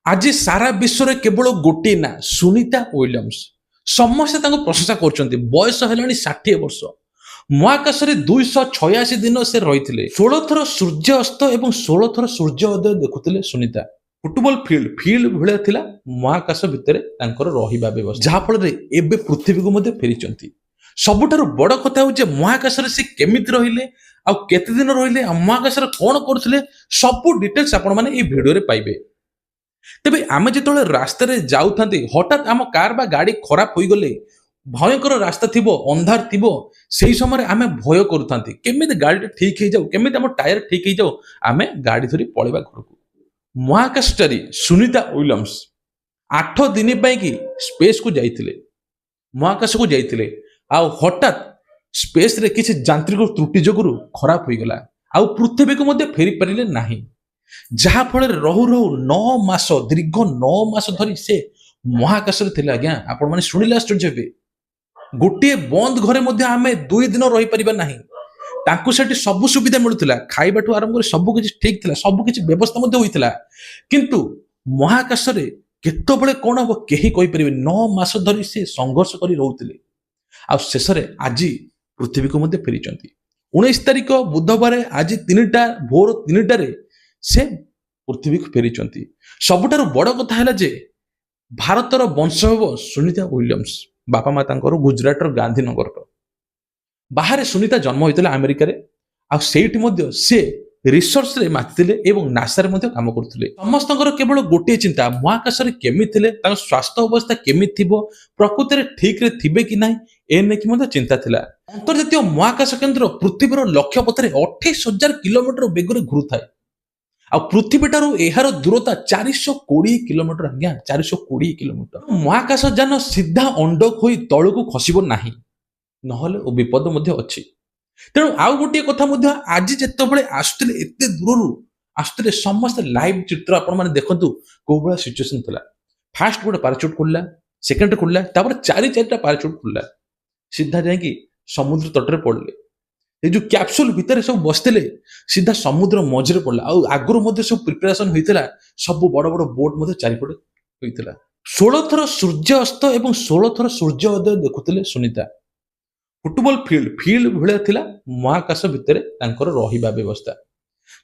आज सारा विश्व में केवल गोटे ना सुनीता विलियम्स समस्ते प्रशंसा कर बयस है 60 वर्ष महाकाश में 286 दिन से रही 16 थर सूर्य अस्त और 16 थर सूर्य उदय देखुले सुनीता फुटबॉल फील्ड भाया थिला महाकाश भितर रहा व्यवस्था जहाँफल एवं पृथ्वी को फेरी सबुठारु बड़ कथा हूँ महाकाश से केमिति रहिले आ केते दिन रहिले महाकाश कौन करथिले सब डिटेल्स आपण माने ए वीडियो रे पाइबे। तेबे आमे जेतोले रास्ता रे जाउथांती हठात आम कार बा गाड़ी खराब होई गले भयंकर रास्ता थिबो अंधार थिबो सेही समय आमे भय करूथांती केमिति गाड़ी ठीक हे जाऊ केमिति आम टायर ठीक हे जाऊ आमे गाड़ी धरी पळेबा घरकू। महाकाशचारी सुनीता विलियम्स 8 दिन पई की स्पेस को जाइथिले महाकाश को जाइथिले आ हठात स्पेस रे किसी यांत्रिक त्रुटि जोगुरु खराब होई गला आ पृथ्वी को मध्य फेरी परिले नाही जहा फल रहु रहु 9 मास दीर्घ 9 मास धरी से महाकाश रे थिले। आज्ञा आपण माने सुनिले आश्चर्य हेबे गोटे बंद घरे मध्य आमे 2 दिन रही परिबा नाही तांको सेठी सब सुविधा मिलुथिला खाइबाठू आरंभ कर सब किछि ठीक थिला सब किछि व्यवस्था मध्य होइथिला किंतु महाकाश रे केतबेले कोन हो केही कहि परिबे 9 मास धरी से संघर्ष करी रहउथिले आ शेष आज पृथ्वी को मध्य फेरी 19 तारिख बुधवार आज 3टा भोर 3टारे से पृथ्वी को फेरी सबुठारु बड़ कथा है जे भारतर वंशव सुनीता विलियम्स बापा माता गुजरात गांधीनगर बाहर सुनीता जन्म होता अमेरिका आ से रिसर्च रे मातिले एवं नासा रे मध्य काम करथुले समस्त केवल गोटे चिंता महाकाश रे केमि थिले तांको स्वास्थ्य अवस्था केमि थिबो प्रकृति रे ठीक रे थिबे कि नाही एने कि मध्य चिंता थिला। अंतर्जातीय महाकाश केंद्र पृथ्वीर लक्ष्य पथरे 28,000 किलोमीटर बेगरे घुरुथाय आ पृथ्वीटारू एहार दूरता 420 किलोमीटर। आज्ञा 420 किलोमीटर महाकाश यान सीधा अंडक होई तळकू खसिबो नाही नहले ओ विपद मध्य अछि। तेणु आउ गोटे कथा मध्य आज जेतबेले आसुतले एते दूररू आसुतले समस्त लाइव चित्र आपण माने देखंतु को बळा सिचुएशन थला। फास्ट गोटे पैराचूट खुलला सेकंड खुलला तापर 4-4टा पैराचूट खुलला सीधा जाय कि समुद्र तटरे पड़ले ए जो कैप्सूल भितर सब बसतिले सीधा समुद्र मझरे पड़ला आ आगरो मध्य सब प्रिपरेशन होइतला सब बड़ बड़ बोट मध्य चारिपटे होइतला 16 थर सूर्य अस्त और 16 थर सूर्य उदय देखुतिले सुनीता फुटबॉल फील्ड भाया थिला महाकाश भितर रहा व्यवस्था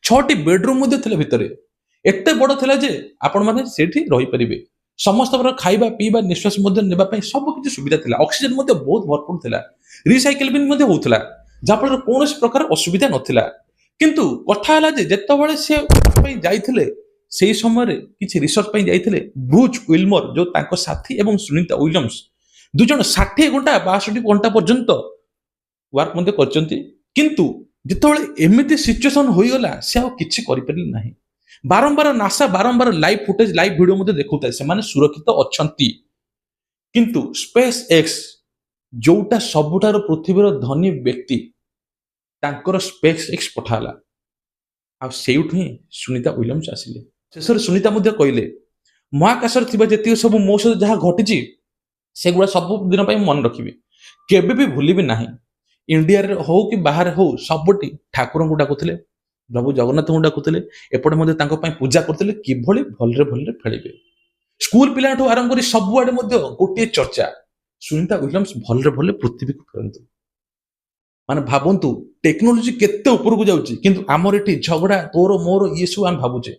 6टी बेडरूम भितर एते बड़ थिला जे आपण माने सेठी रही परिबे समस्त प्रकार खाइबा पीबा निश्वास सब किसी सुविधा थिला ऑक्सीजन बहुत भरपूर थिला रिसाइकल भी होउथला जाफल कौन प्रकार असुविधा नथिला किंतु कथा हला जे जेतबेले से जाइथिले सेही समय किछि रिसर्च पई जाइथिले ब्रूच विल्मर जो तांको साथी एवं सुनीता विलियम्स दुजन 60 घंटा 62 घंटा पर्यंत वर्क मध्य करचंती किंतु जितबेले एमिति सिचुएशन होई गला से आ किछि करि परले नाही बारंबार नासा बारंबार लाइव फुटेज लाइव वीडियो मध्य देखौता से माने सुरक्षित अछंती किंतु स्पेस एक्स जोटा सबुठार पृथ्वीर धनी व्यक्ति तांकर स्पेस एक्स पठाला आ सेउठ ही सुनीता विलियम्स आसिले शेषर सुनीता मध्य कहले महाकाश थिबा जेति सब मो सहित जहा घटिची सेगुड़ा सब दिन मन रखी केबे भी भूलिबे नाही इंडिया रे हो कि बाहर हो सबटी ठाकुर को डाकुथिले प्रभु जगन्नाथ को डाकुथिले एपटे मध्य तांको पई पूजा करथिले किभली भलरे भलरे फेलिबे स्कूल पिलाठो आरंभ करी सब आडे मध्य गोटे चर्चा सुनीता विलियम्स भलरे भलरे पृथ्वी को फेरंतु माने भाबंतु टेक्नोलॉजी केते ऊपर को जाउची किंतु हमर एठी झगड़ा तोर मोर ये सब हम भाबुचे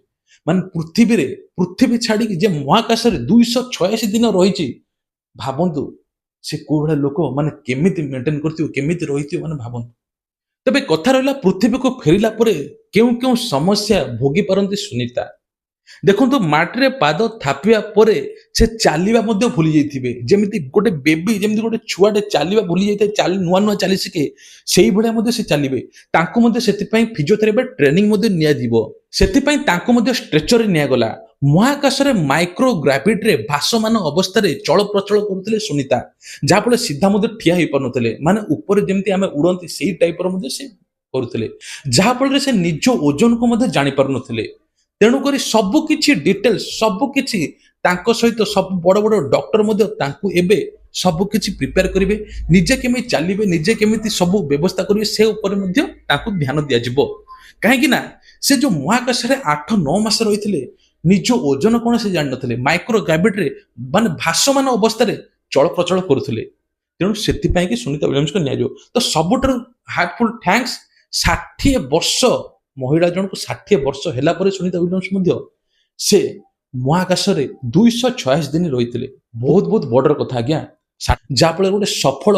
माने पृथ्वी छाड़ी जे महाकाश रे 286 दिन रहिची भाबंतु से को भाया लोक माने केमिति मेंटेन करथियो केमिति रहिथियो माने भाबंतु। तबे कथा रहला पृथ्वी को फेरिला परे केउ केउ समस्या भोगी परंती सुनीता देखंतु माटी रे पाद थापिया परे से चालिबा मध्य भूली जाइथिबे जेमिति गोटे बेबी जेमिति गोटे छुआटे चालिबा भूली जाइते चाली नुआ नुआ चाली सिके सेही भलिया मध्य से चालिबे तांको मध्य सेति पई फिजियोथेरापी ट्रेनिंग मध्य निया दिबो सेति पई तांको मध्य स्ट्रेचर निया गला महाकाश रे माइक्रो ग्राविटी रे भासमान अवस्था रे चल प्रचल करथिले सुनीता जाफल सीधा मध्य ठिया होई परनथिले माने ऊपर जेमिति आमे उड़ंती सेही टाइप रो मध्य से करथिले जाफल रे से निज ओजन को मध्य जानि परनथिले तेणु करी सबु किछि डिटेल्स सबु किछि तांको सहित सब बड़ बड़ डॉक्टर मध्य तांको एबे सबु किछि प्रिपेयर करिवे निजे केमि चालिबे निजे केमिति सबु व्यवस्था करिवे से ऊपर मध्य तांको ध्यान दिया जिवो काहे कि ना से जो महाकाश रे 8-9 मास रहिथिले ନିଜ ଓଜନ କଣ ସେ ଜାଣିନଥିଲେ, ମାଇକ୍ରୋ ଗ୍ରାଭିଟିରେ ମାନେ ଭାସମାନ ଅବସ୍ଥାରେ ଚଳପ୍ରଚଳ କରୁଥିଲେ। ତେଣୁ ସେଥିପାଇଁ କି ସୁନିତା ୱିଲିୟମ୍ସକୁ ନିଆଯିବ। ତ ସବୁଠାରୁ ହାର୍ଟଫୁଲ ଥ୍ୟାଙ୍କ୍ସ, 60 ବର୍ଷ ମହିଳା ଜଣକୁ 60 ବର୍ଷ ହେଲା ପରେ ସୁନିତା ୱିଲିୟମ୍ସ ମଧ୍ୟ ସେ ମହାକାଶରେ 286 ଦିନ ରହିଥିଲେ। ବହୁତ ବହୁତ ବଡର କଥା ଆଜ୍ଞା, ଯାହାଫଳରେ ଗୋଟେ ସଫଳ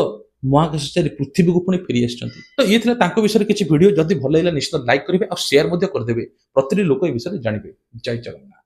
ମହାକାଶଚାରୀ ପୃଥିବୀକୁ ପୁଣି ଫେରି ଆସିଛନ୍ତି। ତ ଇଏ ଥିଲା ତାଙ୍କ ବିଷୟରେ କିଛି ଭିଡିଓ। ଯଦି ଭଲ ଲାଗିଲା ନିଶ୍ଚିତ ଲାଇକ୍ କରିବେ ଆଉ ସେୟାର ମଧ୍ୟ କରିଦେବେ, ପ୍ରତିଟି ଲୋକ ଏ ବିଷୟରେ ଜାଣିବେ। ଜୟ ଜଗନ୍ନାଥ।